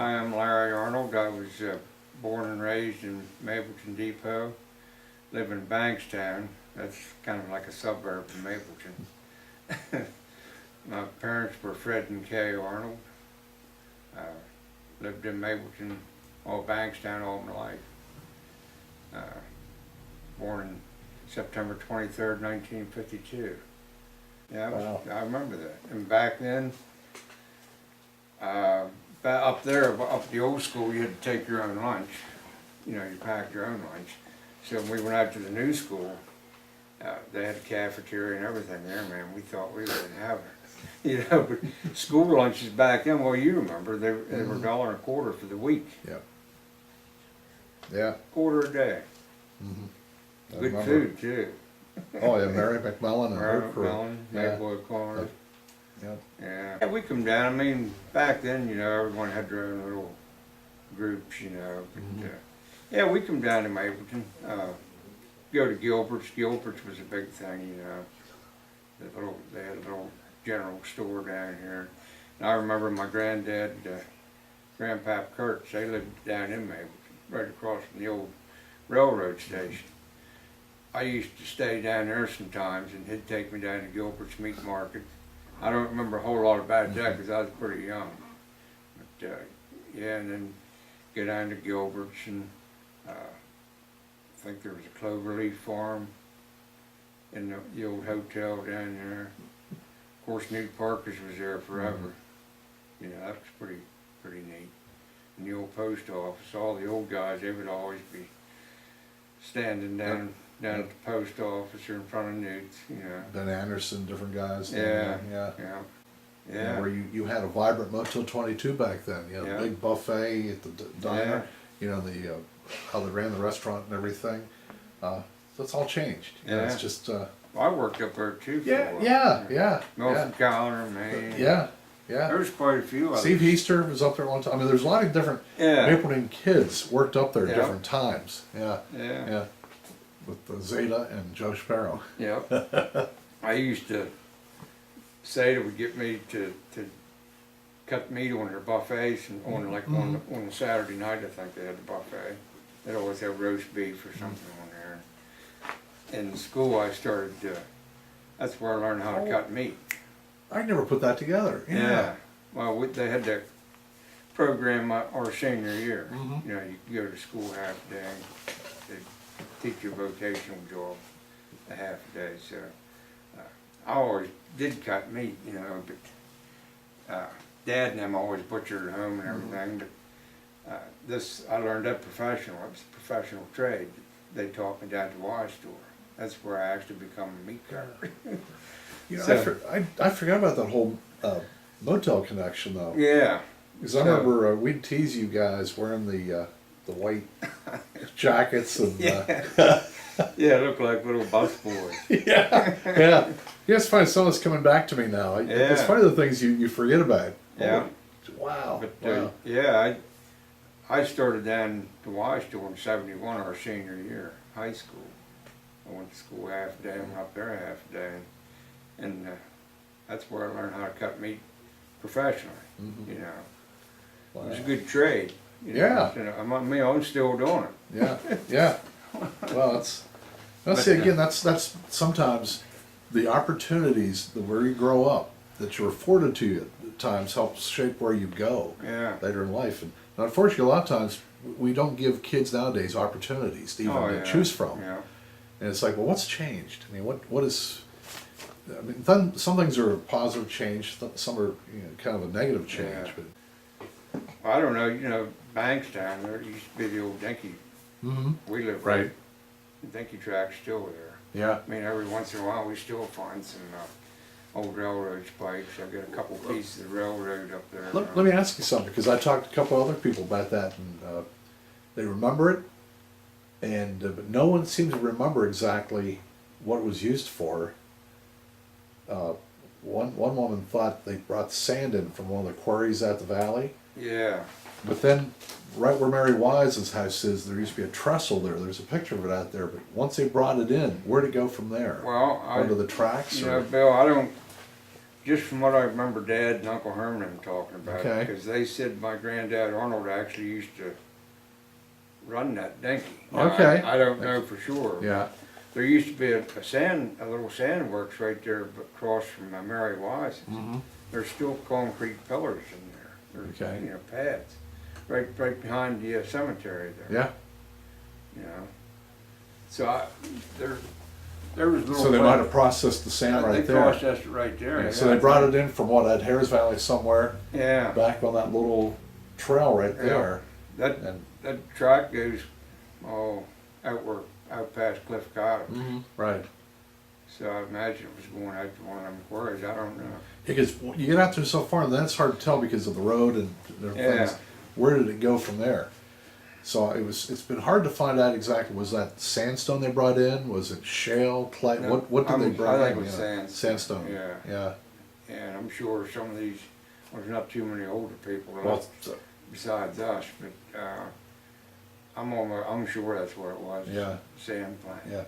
I am Larry Arnold. I was born and raised in Mapleton Depot. Live in Bankstown. That's kind of like a suburb of Mapleton. My parents were Fred and Kay Arnold. Lived in Mapleton, Bankstown all my life. Born in September 23rd, 1952. Yeah, Wow. I remember that. And back then, up there, up at the old school, you had to take your own lunch. You know, you packed your own lunch. So when we went out to the new school, they had a cafeteria and everything there, man. We thought we wouldn't have it. You know, but school lunches back then, well, you remember, they were $1.25 for the week. Yeah. Yeah. Quarter a day. Mm-hmm. Good food, too. Oh, yeah, Mary McMillan and Mary her crew. McMillan, Yeah. Mayboy Corner. Yeah. Yeah, we come down. I mean, back then, you know, everyone had their own little groups, you know. But, yeah, we come down to Mapleton. Go to Gilbert's. Gilbert's was a big thing, you know. They had a little general store down here. And I remember my granddad, Grandpap Kurtz, they lived down in Mapleton, right across from the old railroad station. I used to stay down there sometimes, and he'd take me down to Gilbert's Meat Market. I don't remember a whole lot about that because I was pretty young. But yeah, and then go down to Gilbert's, and I think there was a cloverleaf farm in the old hotel down there. Of course, Newt Parker's was there forever. You know, that was pretty neat. And the old post office, all the old guys, they would always be standing down at the post office or in front of Newt's, you know. Ben Anderson, different guys. Yeah, Yeah. yeah. Where you had a vibrant Motel 22 back then. You had a big buffet at the diner. You know, how they ran the restaurant and everything. So it's all changed. You know, it's just... I worked up there too for a while. Yeah. Norfolk Calendar, Maine. Yeah. There was quite a few others. Steve Easter was up there one time. I mean, there's a lot of different Mapleton kids worked up there at different times. Yeah. With Zeta and Joe Sparrow. Yep. I used to say they would get me to cut meat on their buffets, and on the Saturday night, I think they had the buffet. They'd always have roast beef or something on there. In school, I started. That's where I learned how to cut meat. I never put that together. Yeah. Well, they had that program our senior year. You know, you go to school half a day. They teach you a vocational job a half a day. So I always did cut meat, you know, but Dad and them always butchered at home and everything. But this, I learned that professional. It was a professional trade. They taught me down at the Y store. That's where I actually become a meat cutter. You know, I forgot about that whole motel connection though. Yeah. Because I remember we'd tease you guys wearing the white jackets and yeah, look like little bus boys. yeah. You guys find some of this coming back to me now. It's funny the things you forget about. Yeah. Wow. But yeah, I started down the Y store in '71, our senior year, high school. I went to school half a day and went up there half a day. And that's where I learned how to cut meat professionally. You know, it was a good trade. You know? You know, I'm still doing it. Yeah. Well, that's sometimes the opportunities where you grow up that you're afforded to you at times helps shape where you go later in life. And unfortunately, a lot of times we don't give kids nowadays opportunities to even choose from. And it's like, well, what's changed? I mean, what is? I mean, some things are a positive change, some are kind of a negative change. But well, I don't know. You know, Bankstown, there used to be the old dinky. We live right. The dinky track's still there. Yeah. I mean, every once in a while we still find some old railroad spikes. I've got a couple pieces of railroad up there. Let me ask you something, because I talked to a couple other people about that, and they remember it, and but no one seems to remember exactly what it was used for. One woman thought they brought sand in from one of the quarries at the valley. Yeah. But then, right where Mary Wise's house is, there used to be a trestle there. There's a picture of it out there. But once they brought it in, where'd it go from there? Well, onto the tracks. You know, Bill, just from what I remember Dad and Uncle Herman and them talking about, Okay. because they said my granddad Arnold actually used to run that dinky. Now, Okay. I don't know for sure. Yeah. There used to be a little sand works right there across from Mary Wise's. Mm-hmm. There's still concrete pillars in there. There's, Okay. you know, pads. Right behind the cemetery there. Yeah. You know. So there was little. So they might have processed the sand right They there. processed it right there. Yeah, so they brought it in from what, at Harris Valley somewhere, Yeah. back on that little trail right Yeah. there. That And that track goes out past Cliff Cottage. right. So I imagine it was going out to one of them quarries. I don't know. Because you get out there so far, and then it's hard to tell because of the road and different Yeah. things. Where did it go from there? So it's been hard to find out exactly. Was that sandstone they brought in? Was it shale, clay? No, what did they bring I in? think it was you know? sandstone. Sandstone. Yeah. Yeah. And I'm sure some of these, there's not too many older people Well, besides us, but I'm sure that's what it was. yeah. Sand plant. Yeah.